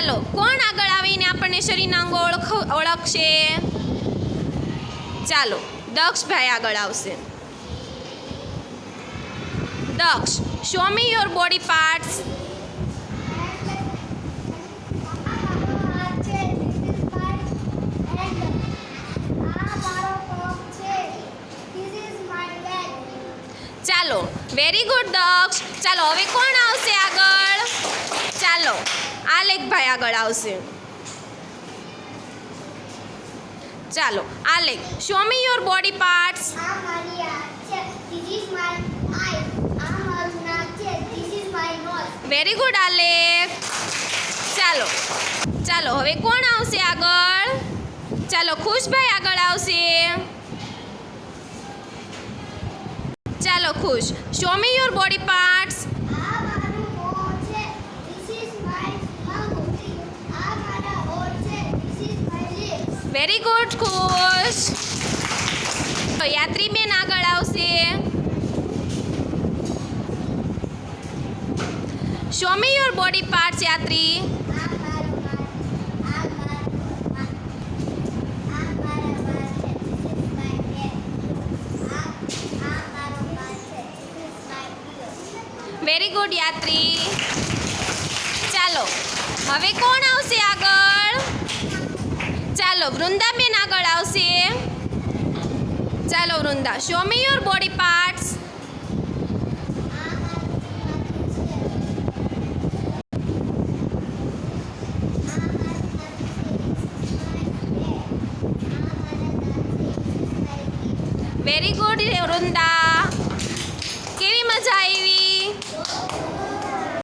ચાલો કોણ આગળ આવીને આપણને શરીરના અંગો ઓળખશે? ચાલો દક્ષભાઈ આગળ આવશે. Daksh, show me your body parts. ચાલો વેરી ગુડ દક્ષ. ચાલો હવે કોણ આવશે આગળ? ચાલો આલેખભાઈ આગળ આવશે. ચાલો આલેખ, show me your body parts. Very good આલેખ. ચાલો ચાલો હવે કોણ આવશે આગળ? ચાલો ખુશભાઈ આગળ આવશે. ચાલો ખુશ, show me your body parts. Very good ખુશ. તો યાત્રીબેન આગળ આવશે. Show me your body parts યાત્રી. વેરી ગુડ યાત્રી. ચાલો હવે કોણ આવશે આગળ? ચાલો વૃંદાબેન આગળ આવશે. ચાલો Vrinda, show me your body parts. Very good Vrinda.